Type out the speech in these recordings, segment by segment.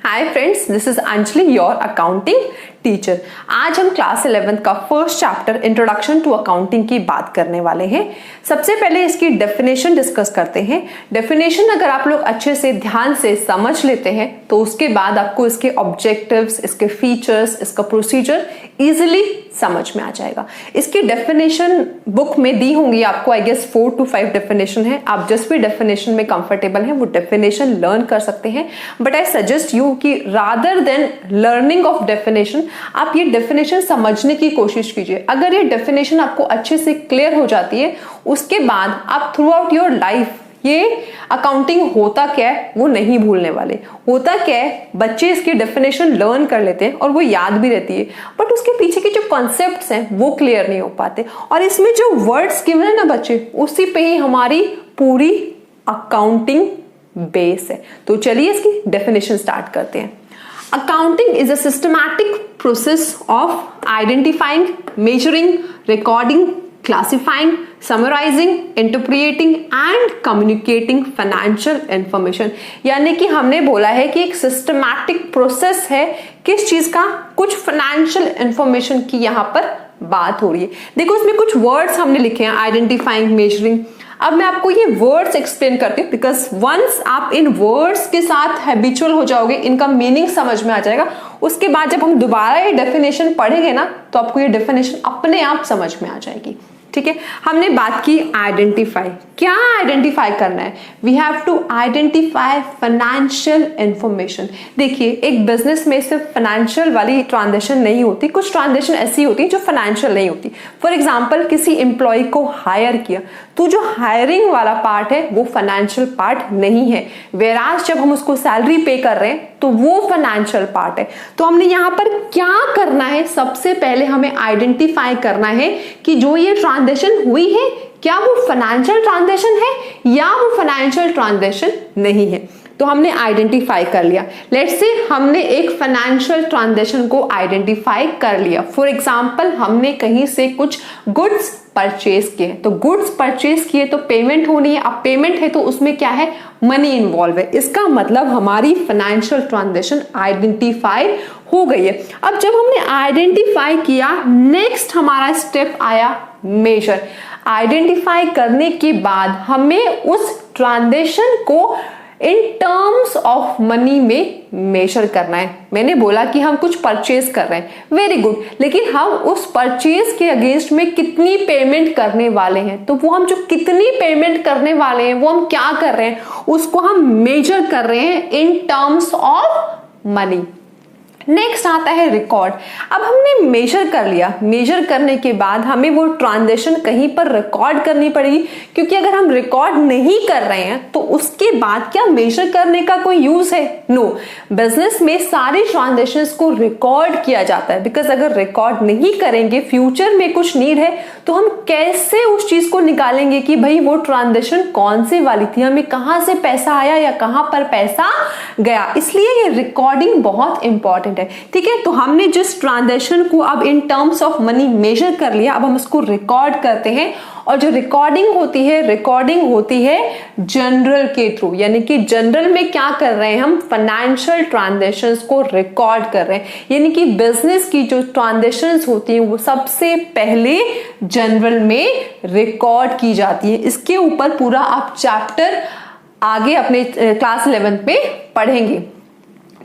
Hi friends, this is Anjali, your accounting teacher. आज हम class 11 का first chapter introduction to accounting की बात करने वाले हैं। सबसे पहले इसकी डेफिनेशन डिस्कस करते हैं। डेफिनेशन अगर आप लोग अच्छे से ध्यान से समझ लेते हैं तो उसके बाद आपको इसके ऑब्जेक्टिव्स, इसके फीचर्स, इसका प्रोसीजर इजीली समझ में आ जाएगा। इसकी डेफिनेशन बुक में दी होंगी आपको, आई गेस 4 to 5 डेफिनेशन है। आप जिस भी डेफिनेशन में कंफर्टेबल हैं वो डेफिनेशन लर्न कर सकते हैं, बट आई सजेस्ट यू कि rather than learning of definition आप ये डेफिनेशन समझने की कोशिश कीजिए। अगर ये डेफिनेशन आपको अच्छे से क्लियर हो जाती है, उसके बाद आप थ्रू आउट योर लाइफ ये अकाउंटिंग होता क्या है वो नहीं भूलने वाले। होता क्या है, बच्चे इसकी डेफिनेशन लर्न कर लेते हैं और वो याद भी रहती है, बट उसके पीछे के जो कॉन्सेप्ट्स हैं वो क्लियर नहीं हो पाते। और इसमें जो वर्ड्स गिवन है ना बच्चे, उसी पे ही हमारी पूरी अकाउंटिंग बेस है। तो चलिए इसकी डेफिनेशन स्टार्ट करते हैं। Accounting is a systematic process of identifying, measuring, recording, classifying, summarizing, interpreting and communicating financial information। यानी कि हमने बोला है कि एक systematic process है किस चीज का, कुछ financial information की यहाँ पर बात हो रही है। देखो इसमें कुछ words हमने लिखे हैं, identifying, measuring। अब मैं आपको ये वर्ड्स एक्सप्लेन करती हूँ, बिकॉज वंस आप इन वर्ड्स के साथ हैबिचुअल हो जाओगे, इनका मीनिंग समझ में आ जाएगा, उसके बाद जब हम दोबारा ये डेफिनेशन पढ़ेंगे ना तो आपको ये डेफिनेशन अपने आप समझ में आ जाएगी। ठीक है, हमने बात की आइडेंटिफाई। क्या आइडेंटिफाई करना है? We have to identify financial information. देखिए, एक बिजनेस में सिर्फ फाइनेंशियल वाली ट्रांजेक्शन नहीं होती, कुछ ट्रांजेक्शन ऐसी होती है जो फाइनेंशियल नहीं होती। फॉर एग्जांपल, किसी एम्प्लॉय को हायर किया तो जो हायरिंग वाला पार्ट है वो फाइनेंशियल पार्ट नहीं है, वेराज जब हम उसको सैलरी पे कर रहे हैं तो वो फाइनेंशियल पार्ट है। तो हमने यहाँ पर क्या करना है, सबसे पहले हमें आइडेंटिफाई करना है कि जो ये ट्रांजेक्शन हुई है क्या वो फाइनेंशियल ट्रांजेक्शन है या वो फाइनेंशियल ट्रांजेक्शन नहीं है। तो हमने आइडेंटिफाई कर लिया। लेट्स से हमने एक फाइनेंशियल ट्रांजेक्शन को आइडेंटिफाई कर लिया। फॉर एग्जांपल, हमने कहीं से कुछ गुड्स परचेज किए, तो गुड्स परचेज किए तो पेमेंट होनी है। अब पेमेंट है तो उसमें क्या है, मनी इन्वॉल्व है। इसका मतलब हमारी फाइनेंशियल ट्रांजेक्शन आइडेंटिफाई हो गई है। अब जब हमने आइडेंटिफाई किया, नेक्स्ट हमारा स्टेप आया मेजर। आइडेंटिफाई करने के बाद हमें उस ट्रांजेक्शन को इन टर्म्स ऑफ मनी में मेजर करना है। मैंने बोला कि हम कुछ परचेज कर रहे हैं, वेरी गुड, लेकिन हम उस परचेज के अगेंस्ट में कितनी पेमेंट करने वाले हैं, तो वो हम जो कितनी पेमेंट करने वाले हैं वो हम क्या कर रहे हैं, उसको हम मेजर कर रहे हैं इन टर्म्स ऑफ मनी। नेक्स्ट आता है रिकॉर्ड। अब हमने मेजर कर लिया, मेजर करने के बाद हमें वो ट्रांजेक्शन कहीं पर रिकॉर्ड करनी पड़ेगी, क्योंकि अगर हम रिकॉर्ड नहीं कर रहे हैं तो उसके बाद क्या मेजर करने का कोई यूज है? नो। बिजनेस में सारी ट्रांजेक्शंस को रिकॉर्ड किया जाता है, बिकॉज अगर रिकॉर्ड नहीं करेंगे, फ्यूचर में कुछ नीड है तो हम कैसे उस चीज को निकालेंगे कि भाई वो ट्रांजेक्शन कौन सी वाली थी, हमें कहां से पैसा आया या कहां पर पैसा गया। इसलिए ये रिकॉर्डिंग बहुत इंपॉर्टेंट है। ठीक है, तो हमने जिस ट्रांजेक्शन को अब in terms of money measure कर लिया, अब हम उसको रिकॉर्ड करते हैं। और जो रिकॉर्डिंग होती है जनरल के थ्रू, यानी कि जनरल में क्या कर रहे हैं, हम फाइनेंशियल ट्रांजेक्शंस को रिकॉर्ड कर रहे हैं। यानी कि बिजनेस की जो ट्रांजेक्शंस होती हैं वो सबसे पहले जनरल में रिकॉर्ड की जाती है। इसके ऊपर पूरा आप चैप्टर आगे अपने क्लास 11 में पढ़ेंगे।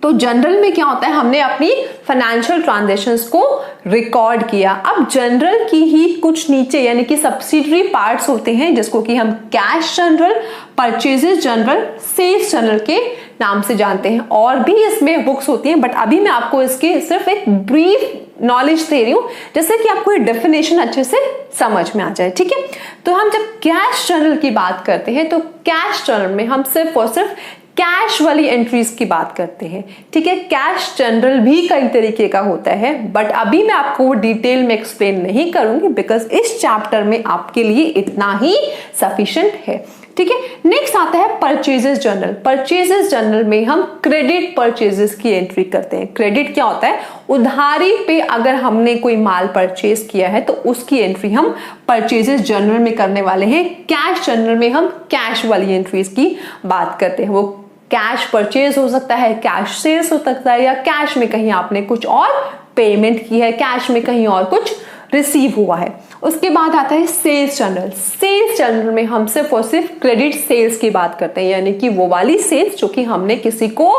तो जनरल में क्या होता है, हमने अपनी फाइनेंशियल ट्रांजेक्शंस को रिकॉर्ड किया। अब जनरल की ही कुछ नीचे यानी कि सब्सिडरी पार्ट्स होते हैं, जिसको कि हम cash journal, purchases journal, sales journal के नाम से जानते हैं। और भी इसमें बुक्स होती हैं, बट अभी मैं आपको इसके सिर्फ एक ब्रीफ नॉलेज दे रही हूं, जैसे कि आपको ये डेफिनेशन अच्छे से समझ में आ जाए। ठीक है, तो हम जब कैश जनरल की बात करते हैं तो कैश जनरल में हम सिर्फ और सिर्फ कैश वाली एंट्रीज की बात करते हैं। ठीक है, कैश जनरल भी कई तरीके का होता है, बट अभी मैं आपको वो डिटेल में एक्सप्लेन नहीं करूंगी, बिकॉज इस चैप्टर में आपके लिए इतना ही सफिशिएंट है। ठीक है, नेक्स्ट आता है परचेजेस जनरल। परचेजेस जनरल में हम क्रेडिट परचेजेस की एंट्री करते हैं। क्रेडिट क्या होता है, उधारी पे अगर हमने कोई माल परचेज किया है तो उसकी एंट्री हम परचेजेस जनरल में करने वाले हैं। कैश जनरल में हम कैश वाली एंट्रीज की बात करते हैं। वो कैश परचेज हो सकता है, कैश सेल्स हो सकता है, या कैश में कहीं आपने कुछ और पेमेंट की है, कैश में कहीं और कुछ रिसीव हुआ है। उसके बाद आता है सेल्स जर्नल। सेल्स जर्नल में हम सिर्फ और सिर्फ क्रेडिट सेल्स की बात करते हैं, यानी कि वो वाली सेल्स जो कि हमने किसी को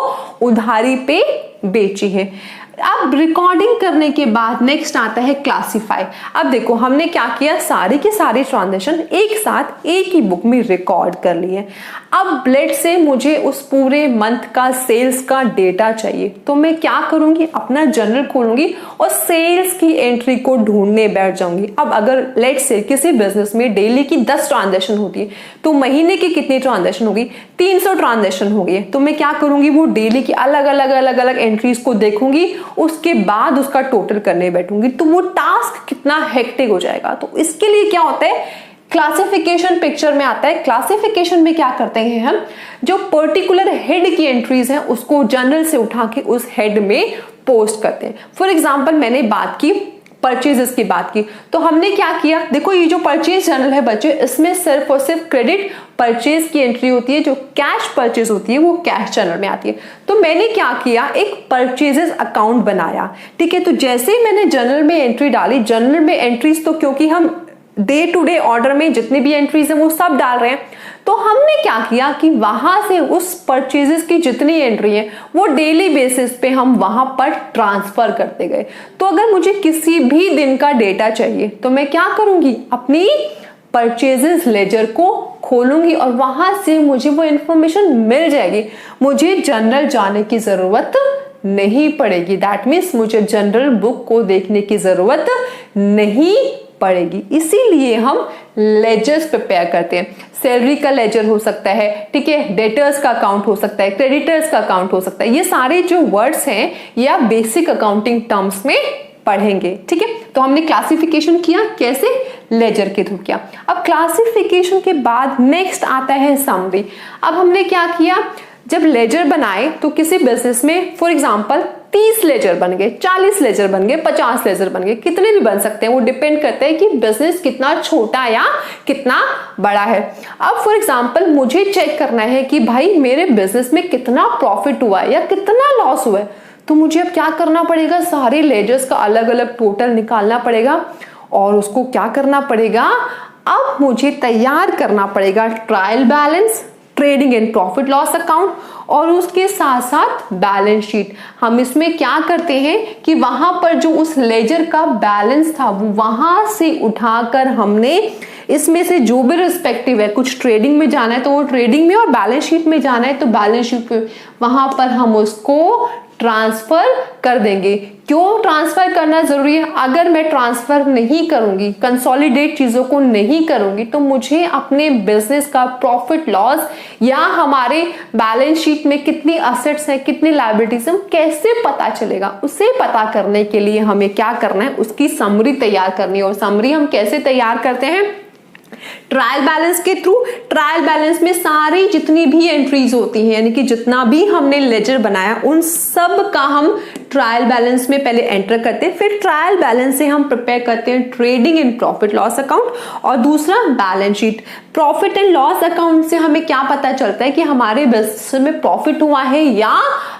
उधारी पे बेची है। अब रिकॉर्डिंग करने के बाद नेक्स्ट आता है क्लासीफाई। अब देखो हमने क्या किया, सारी की सारी ट्रांजैक्शन एक साथ एक ही बुक में रिकॉर्ड कर लिए। अब लेट से मुझे उस पूरे मंथ का सेल्स का डेटा चाहिए, तो मैं क्या करूंगी, अपना जर्नल खोलूंगी और सेल्स की एंट्री को ढूंढने बैठ जाऊंगी। अब अगर लेट से किसी बिजनेस में डेली की 10 ट्रांजैक्शन होती है, तो महीने की कितनी ट्रांजैक्शन होगी, 300 ट्रांजैक्शन हो गई। तो मैं क्या करूंगी, वो डेली की अलग अलग एंट्रीज को देखूंगी, उसके बाद उसका टोटल करने बैठूंगी। तो वो टास्क कितना हेक्टिक हो जाएगा। तो इसके लिए क्या होता है, क्लासिफिकेशन पिक्चर में आता है। क्लासिफिकेशन में क्या करते हैं हम, जो पर्टिकुलर हेड की एंट्रीज हैं उसको जर्नल से उठा के उस हेड में पोस्ट करते हैं। फॉर एग्जांपल मैंने बात की परचेजेस की बात की, तो हमने क्या किया, देखो ये जो परचेज जर्नल है बच्चे, इसमें सिर्फ और सिर्फ क्रेडिट परचेज की एंट्री होती है, जो कैश परचेज होती है वो कैश जर्नल में आती है। तो मैंने क्या किया, एक परचेजेस अकाउंट बनाया, ठीक है। तो जैसे ही मैंने जर्नल में एंट्री डाली, जर्नल में एंट्रीज तो क्योंकि हम डे टू डे ऑर्डर में जितनी भी एंट्रीज है वो सब डाल रहे हैं, तो हमने क्या किया कि वहां से उस परचेजेस की जितनी एंट्री है वो डेली बेसिस पे हम वहां पर ट्रांसफर करते गए। तो अगर मुझे किसी भी दिन का डेटा चाहिए तो मैं क्या करूंगी, अपनी परचेजेस लेजर को खोलूंगी और वहां से मुझे वो इंफॉर्मेशन मिल जाएगी, मुझे जर्नल जाने की जरूरत नहीं पड़ेगी। दैट मीन्स मुझे जनरल बुक को देखने की जरूरत नहीं पड़ेगी। इसीलिए हम लेजर्स प्रिपेयर करते हैं। सैलरी का लेजर हो सकता है, ठीक है, डेटर्स का अकाउंट हो सकता है, क्रेडिटर्स का अकाउंट हो सकता है। ये सारे जो वर्ड्स हैं ये आप बेसिक अकाउंटिंग टर्म्स में पढ़ेंगे, ठीक है। तो हमने क्लासिफिकेशन किया, कैसे, लेजर के थ्रू किया। अब क्लासिफिकेशन के बाद नेक्स्ट आता है समरी। अब हमने क्या किया, जब लेजर बनाए तो किसी बिजनेस में फॉर एग्जांपल 30 लेजर बन गए, 40 लेजर बन गए, 50 लेजर बन गए, कितने भी बन सकते हैं, वो डिपेंड करता है कि बिजनेस कितना छोटा या कितना बड़ा है। अब फॉर एग्जांपल मुझे चेक करना है कि भाई मेरे बिजनेस में कितना प्रॉफिट हुआ है या कितना लॉस हुआ है, तो मुझे अब क्या करना पड़ेगा, सारे लेजर्स का अलग अलग टोटल निकालना पड़ेगा और उसको क्या करना पड़ेगा, अब मुझे तैयार करना पड़ेगा trial balance, trading and profit loss account और उसके साथ साथ बैलेंस शीट। हम इसमें क्या करते हैं कि वहां पर जो उस लेजर का बैलेंस था वो वहां से उठाकर हमने इसमें से जो भी रिस्पेक्टिव है, कुछ ट्रेडिंग में जाना है तो वो ट्रेडिंग में और बैलेंस शीट में जाना है तो बैलेंस शीट में, वहां पर हम उसको ट्रांसफर कर देंगे। क्यों ट्रांसफर करना जरूरी है, अगर मैं ट्रांसफर नहीं करूंगी, कंसोलिडेट चीजों को नहीं करूंगी, तो मुझे अपने बिजनेस का प्रॉफिट लॉस या हमारे बैलेंस शीट में कितनी असेट्स हैं, कितनी लायबिलिटीज हैं, कैसे पता चलेगा। उसे पता करने के लिए हमें क्या करना है, उसकी समरी तैयार करनी है। और समरी हम कैसे तैयार करते हैं, ट्रायल बैलेंस के थ्रू। ट्रायल बैलेंस में सारी जितनी भी एंट्रीज होती हैं, यानी कि जितना भी हमने लेजर बनाया उन सब का हम ट्रायल बैलेंस में पहले एंटर करते हैं, फिर ट्रायल बैलेंस से हम प्रिपेयर करते हैं trading and profit loss account और दूसरा balance sheet. Profit and loss account से हमें क्या पता चलता है कि हमारे बिजनेस में प्रॉफिट हुआ है या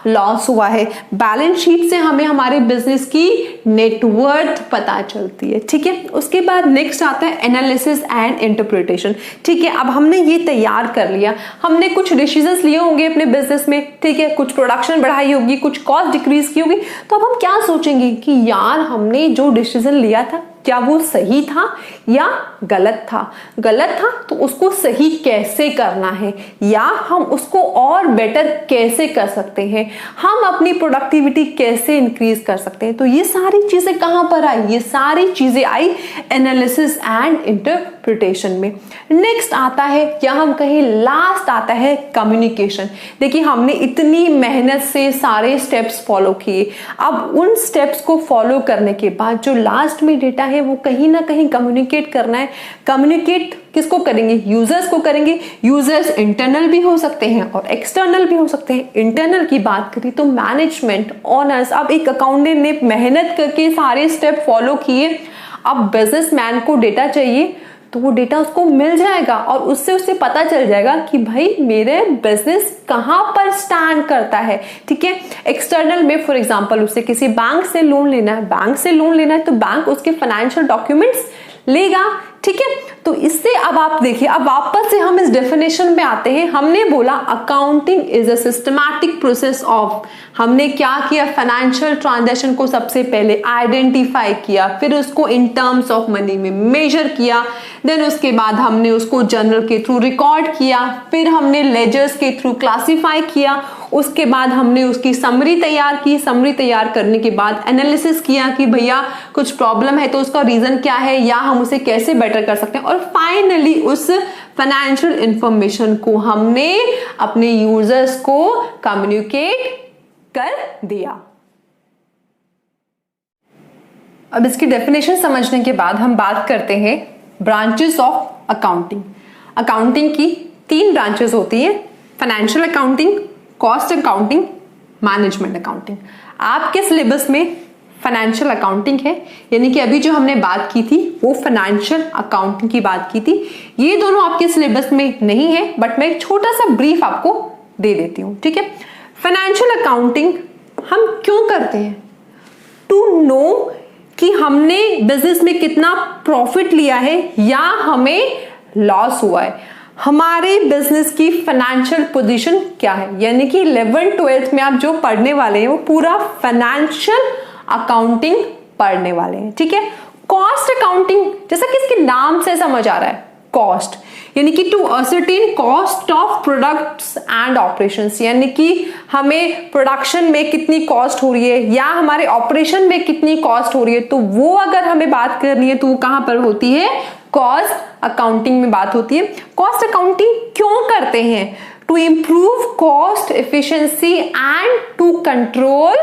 लॉस हुआ है। बैलेंस शीट से हमें हमारे बिजनेस की नेटवर्थ पता चलती है, ठीक है। उसके बाद नेक्स्ट आता है एनालिसिस एंड इंटरप्रिटेशन, ठीक है। अब हमने ये तैयार कर लिया, हमने कुछ डिसीजंस लिए होंगे अपने बिजनेस में, ठीक है, कुछ प्रोडक्शन बढ़ाई होगी, कुछ कॉस्ट डिक्रीज की होगी, तो अब हम क्या सोचेंगे कि यार हमने जो डिसीजन लिया था क्या वो सही था या गलत था। गलत था तो उसको सही कैसे करना है या हम उसको और बेटर कैसे कर सकते हैं, हम अपनी प्रोडक्टिविटी कैसे इंक्रीज कर सकते हैं। तो ये सारी चीजें कहां पर आई, ये सारी चीजें आई एनालिसिस एंड इंटरप्रिटेशन में। नेक्स्ट आता है या हम कहें लास्ट आता है कम्युनिकेशन। देखिए हमने इतनी मेहनत से सारे स्टेप्स फॉलो किए, अब उन स्टेप्स को फॉलो करने के बाद जो लास्ट में डेटा है वो कहीं ना कहीं कम्युनिकेट करना है। कम्युनिकेट किसको करेंगे, यूजर्स को करेंगे। यूजर्स इंटरनल भी हो सकते हैं और एक्सटर्नल भी हो सकते हैं। इंटरनल की बात करें तो मैनेजमेंट, ओनर्स। अब एक अकाउंटेंट ने मेहनत करके सारे स्टेप फॉलो किए, अब बिजनेसमैन को डेटा चाहिए तो वो डेटा उसको मिल जाएगा और उससे उसे पता चल जाएगा कि भाई मेरे बिजनेस कहाँ पर स्टैंड करता है। ठीक है, एक्सटर्नल में फॉर एग्जांपल उसे किसी बैंक से लोन लेना है, तो बैंक उसके फाइनेंशियल डॉक्यूमेंट्स लेगा। ठीक है, तो इससे अब आप देखिए, अब वापस से हम इस डेफिनेशन में आते हैं। हमने बोला accounting is a systematic process of, हमने क्या किया, फाइनेंशियल ट्रांजैक्शन को सबसे पहले आइडेंटिफाई किया, फिर उसको इन टर्म्स ऑफ मनी में मेजर किया, देन उसके बाद हमने उसको जर्नल के थ्रू रिकॉर्ड किया, फिर हमने लेजर्स के थ्रू क्लासिफाई किया, उसके बाद हमने उसकी समरी तैयार की, समरी तैयार करने के बाद एनालिसिस किया कि भैया कुछ प्रॉब्लम है तो उसका रीजन क्या है या हम उसे कैसे बेटर कर सकते हैं, और फाइनली उस फाइनेंशियल इंफॉर्मेशन को हमने अपने यूजर्स को कम्युनिकेट कर दिया। अब इसकी डेफिनेशन समझने के बाद हम बात करते हैं ब्रांचेस ऑफ अकाउंटिंग। अकाउंटिंग की 3 ब्रांचेस होती है, financial accounting, cost accounting, management accounting. आपके सिलेबस में फाइनेंशियल अकाउंटिंग है, यानी कि अभी जो हमने बात की थी वो फाइनेंशियल अकाउंटिंग की बात की थी। ये दोनों आपके सिलेबस में नहीं है, बट मैं एक छोटा सा ब्रीफ आपको दे देती हूँ। ठीक है, फाइनेंशियल अकाउंटिंग हम क्यों करते हैं? टू नो कि हमने बिजनेस में कितना प्रॉफिट लिया है या हमें लॉस हुआ है, हमारे बिजनेस की फाइनेंशियल पोजीशन क्या है। यानी कि 11th-12th में आप जो पढ़ने वाले हैं वो पूरा फाइनेंशियल अकाउंटिंग पढ़ने वाले हैं। ठीक है, कॉस्ट अकाउंटिंग जैसा कि इसके नाम से समझ आ रहा है, कॉस्ट यानी कि to ascertain cost of products and operations, यानी कि हमें प्रोडक्शन में कितनी कॉस्ट हो रही है या हमारे ऑपरेशन में कितनी कॉस्ट हो रही है, तो वो अगर हमें बात करनी है तो वो कहां पर होती है, कॉस्ट अकाउंटिंग में बात होती है। कॉस्ट अकाउंटिंग क्यों करते हैं? To improve cost efficiency and to control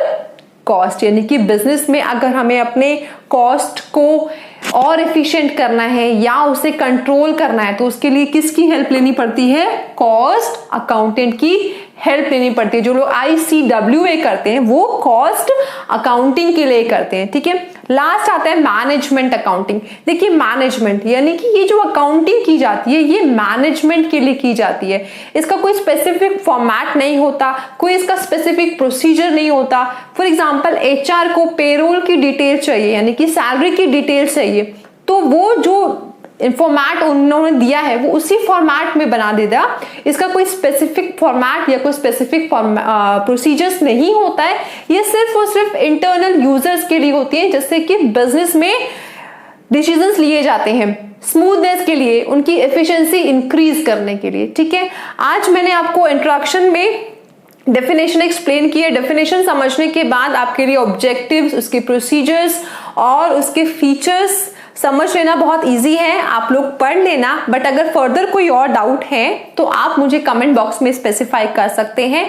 cost, यानी कि बिजनेस में अगर हमें अपने कॉस्ट को और एफिशिएंट करना है या उसे कंट्रोल करना है तो उसके लिए किसकी हेल्प लेनी पड़ती है? कॉस्ट अकाउंटेंट की हेल्प लेनी पड़ती है। जो लोग ICWA करते हैं वो कॉस्ट अकाउंटिंग के लिए करते हैं। ठीक है, लास्ट आता है मैनेजमेंट अकाउंटिंग। देखिए मैनेजमेंट यानी कि ये जो अकाउंटिंग की जाती है ये मैनेजमेंट के लिए की जाती है। इसका कोई स्पेसिफिक फॉर्मेट नहीं होता, कोई इसका स्पेसिफिक प्रोसीजर नहीं होता। फॉर एग्जांपल HR को पेरोल की डिटेल चाहिए, यानी कि सैलरी की डिटेल चाहिए, तो वो जो फॉर्मेट उन्होंने दिया है वो उसी फॉर्मेट में बना देगा। इसका कोई स्पेसिफिक फॉर्मेट या कोई स्पेसिफिक प्रोसीजर्स नहीं होता है। ये सिर्फ और सिर्फ इंटरनल यूजर्स के लिए होती है, जैसे कि बिजनेस में डिसीजंस लिए जाते हैं स्मूथनेस के लिए, उनकी एफिशिएंसी इंक्रीज करने के लिए। ठीक है, आज मैंने आपको इंट्रोडक्शन में डेफिनेशन एक्सप्लेन की है। डेफिनेशन समझने के बाद आपके लिए ऑब्जेक्टिव्स, उसके प्रोसीजर्स और उसके फीचर्स समझ लेना बहुत इजी है, आप लोग पढ़ लेना। बट अगर फर्दर कोई और डाउट है तो आप मुझे कमेंट बॉक्स में स्पेसिफाई कर सकते हैं।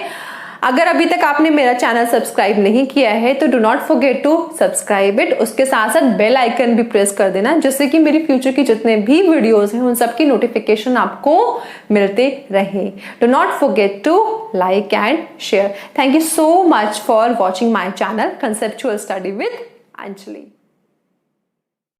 अगर अभी तक आपने मेरा चैनल सब्सक्राइब नहीं किया है तो do not forget to subscribe it. उसके साथ साथ बेल आइकन भी प्रेस कर देना, जिससे कि मेरी फ्यूचर की जितने भी वीडियोस हैं उन सब की नोटिफिकेशन आपको मिलते रहे। Do not forget to like and share. Thank you so much for watching my channel conceptual study with Anjali.